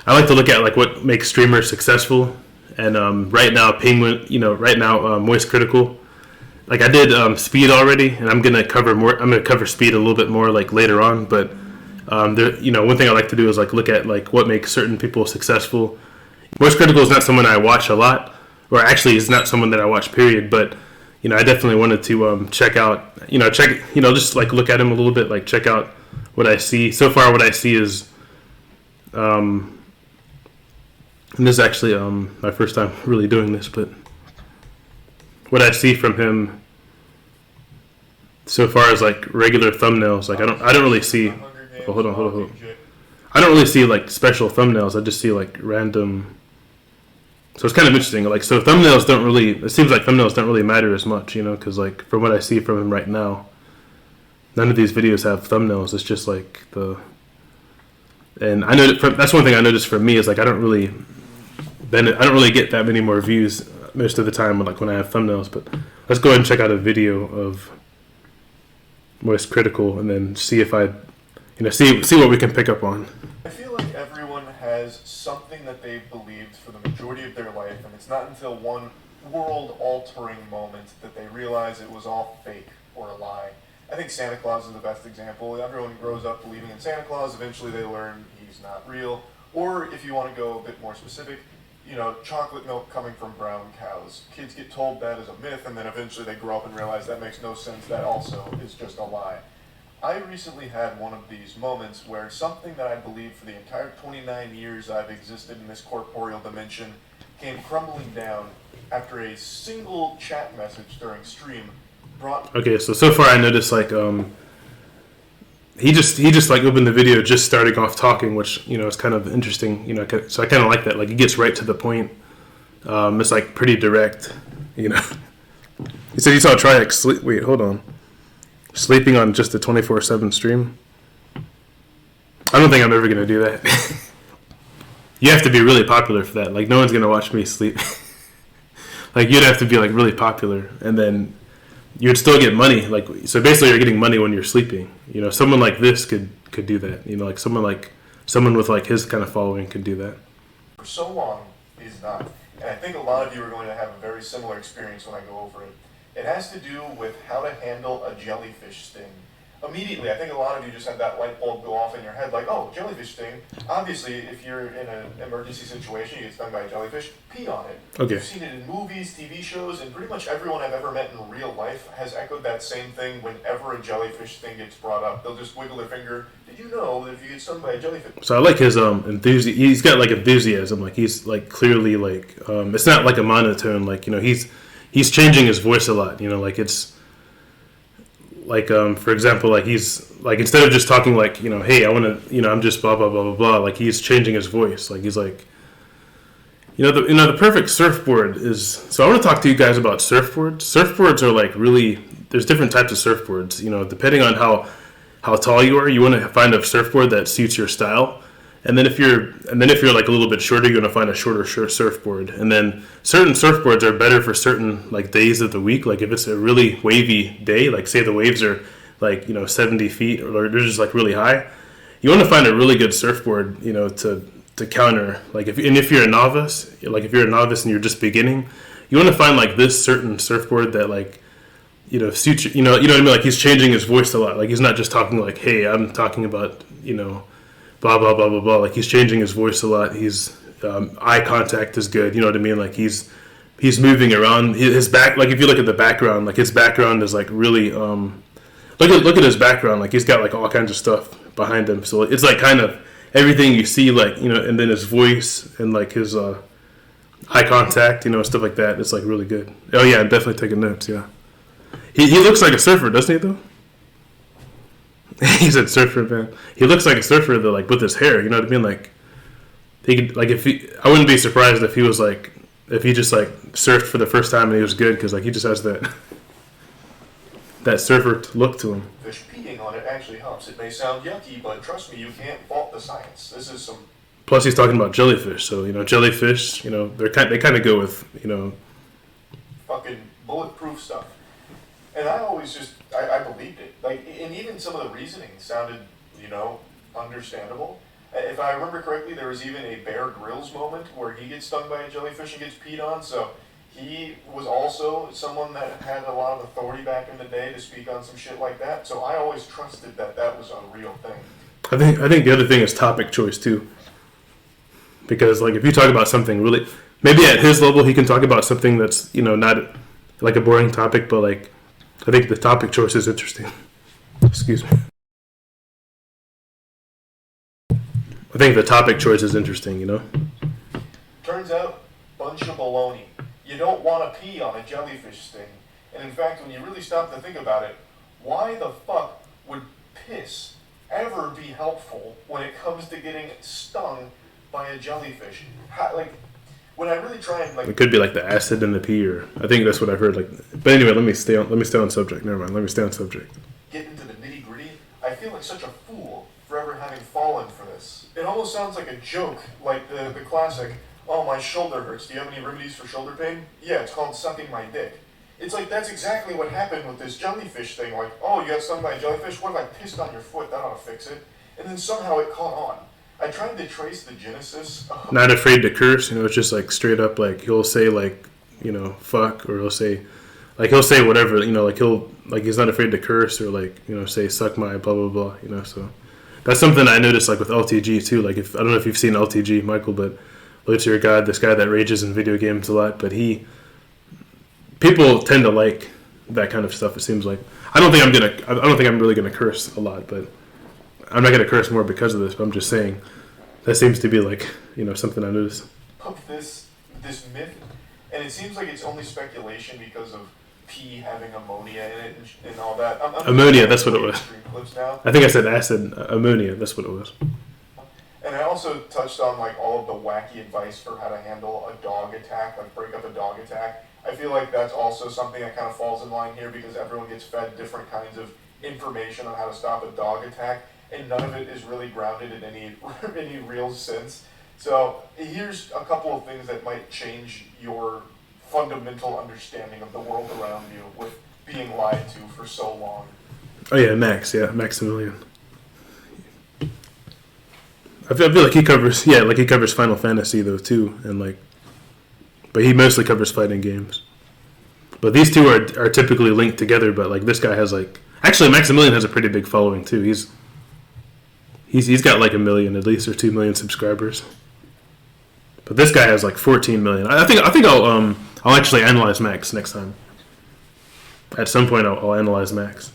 I like to look at like what makes streamers successful. And right now, Penguin, right now, Moist Critical. Like I did speed already, and I'm gonna cover more. I'm gonna cover speed a little bit more like later on. But one thing I like to do is like look at like what makes certain people successful. Moist Critical is not someone I watch a lot, or actually is not someone that I watch. Period. But I definitely wanted to check out. Just like look at him a little bit, like check out what I see. So far, what I see is, and this is actually my first time really doing this, but what I see from him so far is like regular thumbnails. Like I don't really see. Oh, hold on. I don't really see like special thumbnails. I just see like random. So it's kind of interesting. Like so, thumbnails don't really. It seems like thumbnails don't really matter as much, because like from what I see from him right now, none of these videos have thumbnails. It's just like the. And I know that's one thing I noticed for me is like I don't really get that many more views most of the time like when I have thumbnails. But let's go ahead and check out a video of Moist Critical and then see if I see what we can pick up on. I feel like everyone has something that they've believed for the majority of their life, and it's not until one world-altering moment that they realize it was all fake or a lie. I think Santa Claus is the best example. Everyone grows up believing in Santa Claus. Eventually they learn he's not real. Or if you want to go a bit more specific, chocolate milk coming from brown cows. Kids get told that as a myth, and then eventually they grow up and realize that makes no sense. That also is just a lie. I recently had one of these moments where something that I believed for the entire 29 years I've existed in this corporeal dimension came crumbling down after a single chat message during stream brought... Okay, so far I noticed like he just like opened the video just starting off talking, which is kind of interesting. So I kind of like that. Like he gets right to the point. It's like pretty direct. He said he saw Triax sleep. Wait, hold on. Sleeping on just a 24/7 stream. I don't think I'm ever gonna do that. You have to be really popular for that. Like no one's gonna watch me sleep. Like you'd have to be like really popular, and then you'd still get money. Like so, basically, you're getting money when you're sleeping. Someone like this could do that. Like someone with like his kind of following could do that. For so long, is not. And I think a lot of you are going to have a very similar experience when I go over it. It has to do with how to handle a jellyfish sting. Immediately, I think a lot of you just had that light bulb go off in your head, like, oh, jellyfish sting. Obviously, if you're in an emergency situation, you get stung by a jellyfish, pee on it. Okay. You've seen it in movies, TV shows, and pretty much everyone I've ever met in real life has echoed that same thing whenever a jellyfish sting gets brought up. They'll just wiggle their finger. Did you know that if you get stung by a jellyfish... So I like his enthusiasm. He's got like enthusiasm. Like he's like clearly like it's not like a monotone. Like he's changing his voice a lot. Like it's. Like for example, like he's like instead of just talking like hey, I want to I'm just blah blah blah blah blah. Like he's changing his voice. Like he's like the perfect surfboard is. So I want to talk to you guys about surfboards. Surfboards are like really there's different types of surfboards. Depending on how tall you are, you want to find a surfboard that suits your style. And then if you're like a little bit shorter, you're gonna find a shorter surfboard. And then certain surfboards are better for certain like days of the week. Like if it's a really wavy day, like say the waves are like 70 feet or they're just like really high, you want to find a really good surfboard to counter. Like if you're a novice, and you're just beginning, you want to find like this certain surfboard that like suits you know what I mean. Like he's changing his voice a lot. Like he's not just talking like hey, I'm talking about blah blah blah blah blah. Like he's changing his voice a lot. He's eye contact is good. You know what I mean? Like he's moving around. His back, like if you look at the background, like his background is like really look at his background. Like he's got like all kinds of stuff behind him. So it's like kind of everything you see, like and then his voice and like his eye contact, stuff like that. It's like really good. Oh yeah, I'm definitely taking notes. Yeah, he looks like a surfer, doesn't he? Though. He said surfer, man. He looks like a surfer though, like with his hair. You know what I mean? Like he could, like I wouldn't be surprised if he was like if he just like surfed for the first time and he was good because like he just has that surfer look to him. Fish peeing on it actually helps. It may sound yucky, but trust me, you can't fault the science. This is some. Plus, he's talking about jellyfish, so jellyfish. They kind of go with fucking bulletproof stuff. And I always I believed it. Like, and even some of the reasoning sounded, understandable. If I remember correctly, there was even a Bear Grylls moment where he gets stung by a jellyfish and gets peed on. So he was also someone that had a lot of authority back in the day to speak on some shit like that. So I always trusted that that was a real thing. I think the other thing is topic choice too, because like if you talk about something really, maybe at his level he can talk about something that's not like a boring topic, but like I think the topic choice is interesting. Excuse me. I think the topic choice is interesting. Turns out, bunch of baloney. You don't want to pee on a jellyfish sting. And in fact, when you really stop to think about it, why the fuck would piss ever be helpful when it comes to getting stung by a jellyfish? When I really try and it could be like the acid in the pee, or I think that's what I've heard. But anyway, let me stay on subject. Never mind. Let me stay on subject. Get into the nitty gritty. I feel like such a fool for ever having fallen for this. It almost sounds like a joke, like the classic, "Oh, my shoulder hurts. Do you have any remedies for shoulder pain?" Yeah, it's called sucking my dick. It's like that's exactly what happened with this jellyfish thing. Like, oh, you got stung by a jellyfish? What if I pissed on your foot? That ought to fix it. And then somehow it caught on. I tried to trace the genesis of... Not afraid to curse, it's just like straight up, like he'll say fuck, or he'll say whatever, he's not afraid to curse, or say suck my blah blah blah, so that's something I noticed like with LTG too. Like I don't know if you've seen LTG, Michael, but Luke's your God, this guy that rages in video games a lot, but people tend to like that kind of stuff. It seems like I don't think I'm really gonna curse a lot, but I'm not going to curse more because of this, but I'm just saying that seems to be like, something I noticed. Of this myth, and it seems like it's only speculation because of pee having ammonia in it and all that. Ammonia, that's what it was. Clips now. I think I said acid, ammonia, that's what it was. And I also touched on like all of the wacky advice for how to handle a dog attack, like break up a dog attack. I feel like that's also something that kind of falls in line here because everyone gets fed different kinds of information on how to stop a dog attack. And none of it is really grounded in any real sense. So here's a couple of things that might change your fundamental understanding of the world around you with being lied to for so long. Oh yeah, Maximilian. I feel like he covers Final Fantasy though too, and but he mostly covers fighting games. But these two are typically linked together. But like this guy has actually Maximilian has a pretty big following too. He's got like 1 million at least, or 2 million subscribers. But this guy has like 14 million. I think I'll actually analyze Max next time. At some point I'll analyze Max.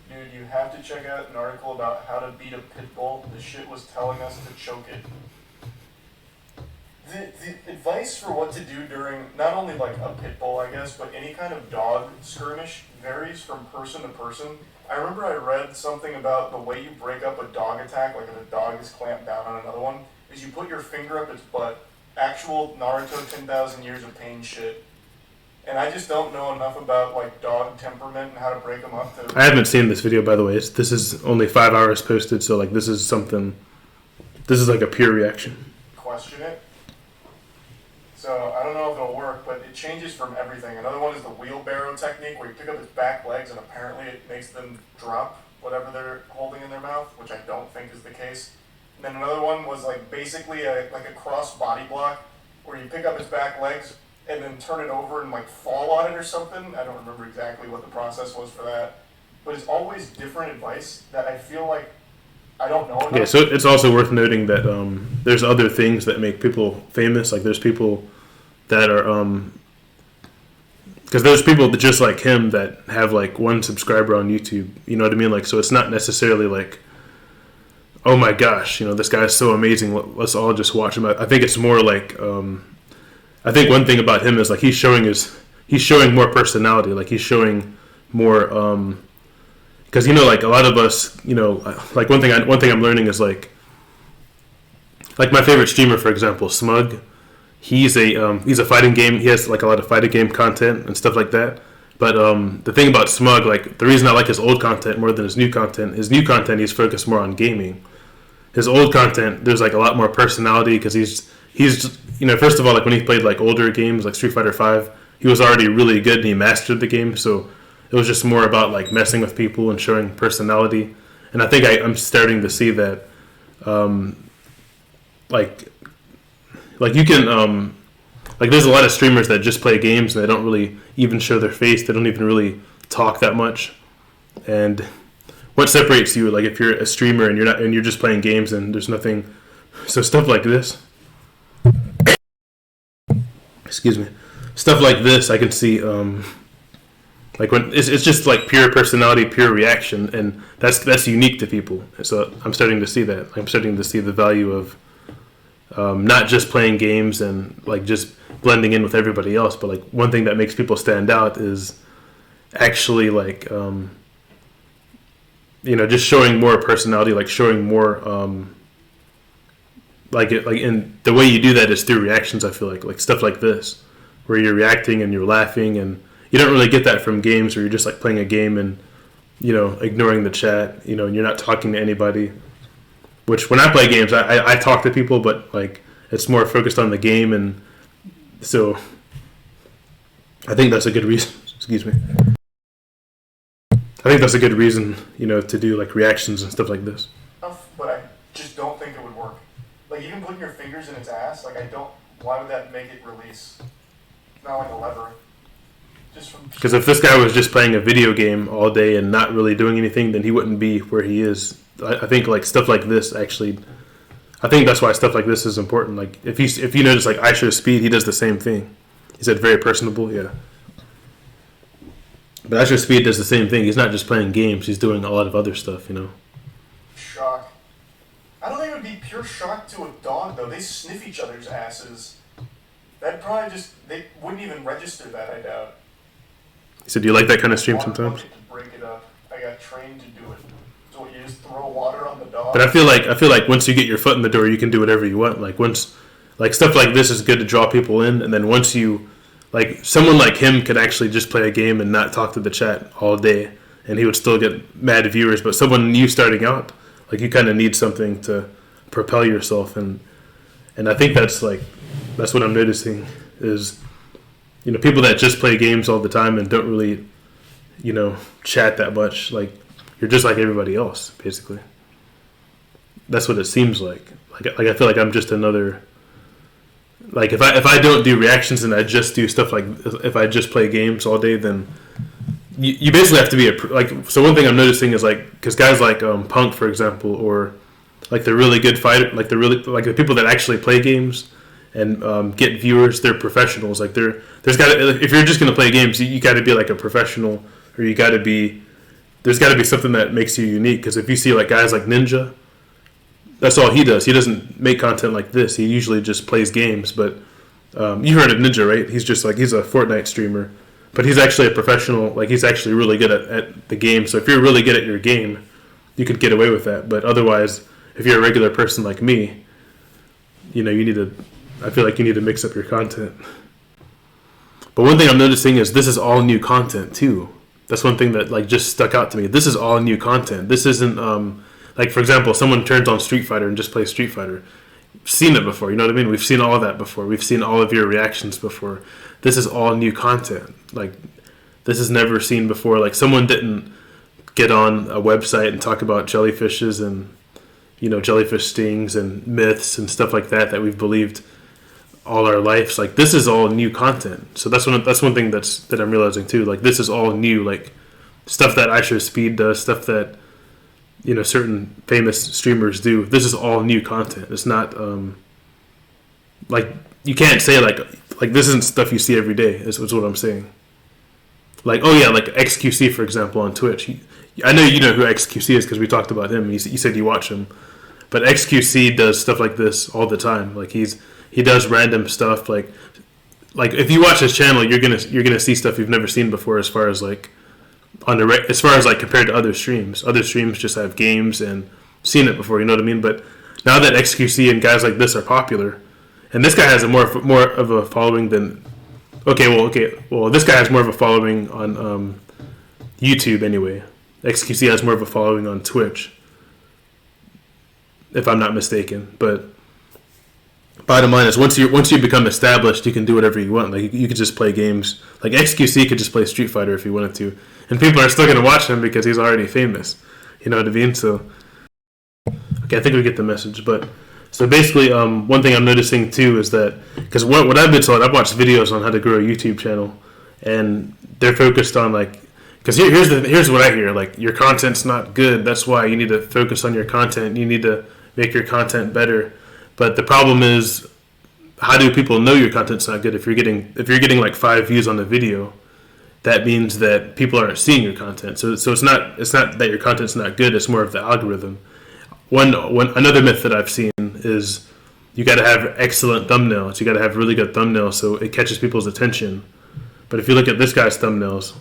Dude, you have to check out an article about how to beat a pit bull. The shit was telling us to choke it. The advice for what to do during not only like a pit bull, I guess, but any kind of dog skirmish varies from person to person. I remember I read something about the way you break up a dog attack, like if a dog is clamped down on another one, is you put your finger up its butt. Actual Naruto 10,000 years of pain shit. And I just don't know enough about like dog temperament and how to break them up. I haven't seen this video, by the way. This is only 5 hours posted, so this is like a pure reaction. Question it. So I don't know if it'll work, but it changes from everything. Another one is the wheelbarrow technique, where you pick up its back legs and apparently it makes them drop whatever they're holding in their mouth, which I don't think is the case. And then another one was like basically a cross body block, where you pick up its back legs and then turn it over and like fall on it or something. I don't remember exactly what the process was for that, but it's always different advice that I feel like I don't know enough. Yeah, so it's also worth noting that there's other things that make people famous. Like there's people that are because there's people that just like him that have like 1 subscriber on YouTube. You know what I mean? Like, so it's not necessarily like, oh my gosh, this guy's so amazing, let's all just watch him. I think it's more like I think one thing about him is like he's showing more personality. Like he's showing more because like a lot of us, like one thing I'm learning is like my favorite streamer, for example, Smug. He's a fighting game. He has like a lot of fighting game content and stuff like that. But the thing about Smug, like the reason I like his old content more than his new content, he's focused more on gaming. His old content, there's like a lot more personality because he's first of all, like when he played like older games like Street Fighter V, he was already really good and he mastered the game. So it was just more about like messing with people and showing personality. And I think I'm starting to see that like you can like there's a lot of streamers that just play games and they don't really even show their face. They don't even really talk that much. And what separates you, like if you're a streamer and you're just playing games and there's nothing, so stuff like this, excuse me, stuff like this, I can see, like when it's just like pure personality, pure reaction, and that's unique to people. So I'm starting to see that. I'm starting to see the value of not just playing games and like just blending in with everybody else, but like one thing that makes people stand out is actually like just showing more personality, like showing more and the way you do that is through reactions. I feel like stuff like this where you're reacting and you're laughing, and you don't really get that from games where you're just like playing a game and ignoring the chat, and you're not talking to anybody. Which when I play games, I talk to people, but like it's more focused on the game, and so I think that's a good reason. Excuse me. I think that's a good reason, to do like reactions and stuff like this. But I just don't think it would work. Like even putting your fingers in its ass, like I don't. Why would that make it release? It's not like a lever. Because if this guy was just playing a video game all day and not really doing anything, then he wouldn't be where he is. I think like stuff like this actually. I think that's why stuff like this is important. Like if you notice, like I Show Speed, he does the same thing. He said very personable, yeah. But I Show Speed does the same thing. He's not just playing games. He's doing a lot of other stuff, Shock. I don't think it would be pure shock to a dog though. They sniff each other's asses. That'd probably they wouldn't even register that. I doubt. So do you like that kind of stream sometimes? To break it up. I got trained to do it. So you just throw water on the dog. But I feel like once you get your foot in the door, you can do whatever you want. Like once, like stuff like this is good to draw people in, and then once you, like someone like him could actually just play a game and not talk to the chat all day, and he would still get mad viewers. But someone new starting out, like you kind of need something to propel yourself, and I think that's what I'm noticing is. People that just play games all the time and don't really, chat that much. Like, you're just like everybody else, basically. That's what it seems like. Like I feel like I'm just another. Like if I don't do reactions and I just do stuff like if I just play games all day, then you basically have to be So one thing I'm noticing is like because guys like Punk, for example, or like the really good fighter, like the people that actually play games. And get viewers, they're professionals. Like there's got to, if you're just gonna play games, you got to be like a professional, or there's got to be something that makes you unique. Because if you see like guys like Ninja, that's all he does. He doesn't make content like this. He usually just plays games. But you heard of Ninja, right? He's a Fortnite streamer, but he's actually a professional. Like he's actually really good at the game. So if you're really good at your game, you could get away with that. But otherwise, if you're a regular person like me, you need to. I feel like you need to mix up your content. But one thing I'm noticing is this is all new content too. That's one thing that like just stuck out to me. This is all new content. This isn't like for example, someone turns on Street Fighter and just plays Street Fighter. We've seen it before, you know what I mean? We've seen all of that before. We've seen all of your reactions before. This is all new content. Like this is never seen before. Like someone didn't get on a website and talk about jellyfishes and jellyfish stings and myths and stuff like that we've believed all our lives. Like this is all new content. So that's one thing that I'm realizing too. Like this is all new, like stuff that I Show Speed does, stuff that certain famous streamers do. This is all new content. It's not like you can't say like this isn't stuff you see every day. Is what I'm saying. Like like XQC for example on Twitch. I know you know who XQC is because we talked about him. You said you watch him, but XQC does stuff like this all the time. Like he does random stuff like if you watch his channel, you're gonna see stuff you've never seen before. As far as like compared to other streams just have games and seen it before. You know what I mean? But now that XQC and guys like this are popular, and this guy has a more of a following than this guy has more of a following on YouTube anyway. XQC has more of a following on Twitch, if I'm not mistaken, but. Bottom line is once you become established, you can do whatever you want. Like you could just play games. Like XQC could just play Street Fighter if he wanted to, and people are still going to watch him because he's already famous. You know what I mean? So, okay, I think we get the message. But So basically, one thing I'm noticing too is that because what I've been told, I've watched videos on how to grow a YouTube channel, and they're focused on like because here's what I hear, like your content's not good. That's why you need to focus on your content. You need to make your content better. But the problem is, how do people know your content's not good if you're getting like 5 views on the video? That means that people aren't seeing your content. So it's not that your content's not good. It's more of the algorithm. Another myth that I've seen is you got to have excellent thumbnails. You got to have really good thumbnails so it catches people's attention. But if you look at this guy's thumbnails,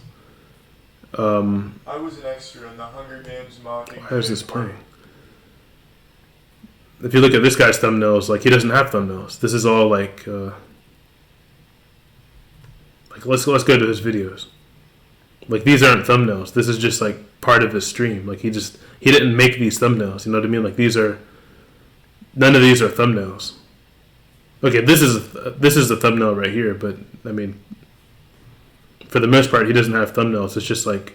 I was an extra in the Hunger Games mocking. Why is this playing? If you look at this guy's thumbnails, like he doesn't have thumbnails. This is all like let's go to his videos. Like these aren't thumbnails. This is just like part of his stream. Like he didn't make these thumbnails. You know what I mean? Like none of these are thumbnails. Okay, this is a thumbnail right here, but I mean, for the most part, he doesn't have thumbnails. It's just like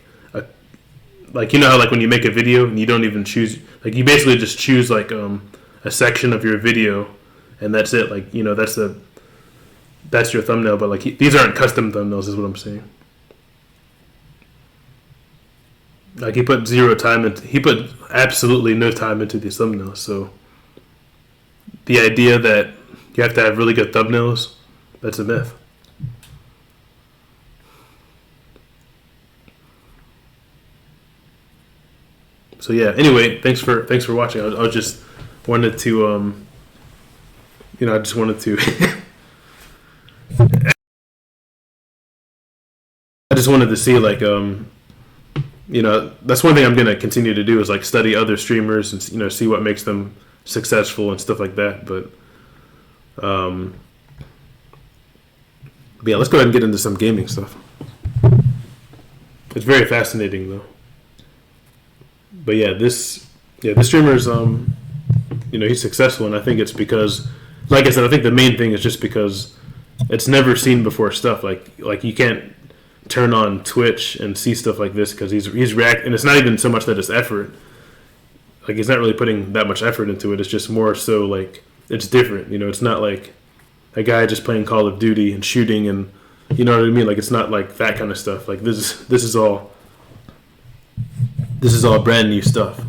you know how like when you make a video and you don't even choose, like you basically just choose like a section of your video, and that's it. Like you know that's your thumbnail. But like these aren't custom thumbnails, is what I'm saying. Like he put absolutely no time into these thumbnails. So the idea that you have to have really good thumbnails, that's a myth. So yeah. Anyway, thanks for watching. I just wanted to I just wanted to I just wanted to see like that's one thing I'm gonna continue to do is like study other streamers and see what makes them successful and stuff like that. But yeah, let's go ahead and get into some gaming stuff. It's very fascinating though. But yeah, this streamer's he's successful, and I think it's because, like I said, I think the main thing is just because it's never seen before stuff. Like you can't turn on Twitch and see stuff like this because he's reacting, and it's not even so much that it's effort. Like he's not really putting that much effort into it. It's just more so like it's different. It's not like a guy just playing Call of Duty and shooting, and you know what I mean. Like it's not like that kind of stuff. Like this is all brand new stuff.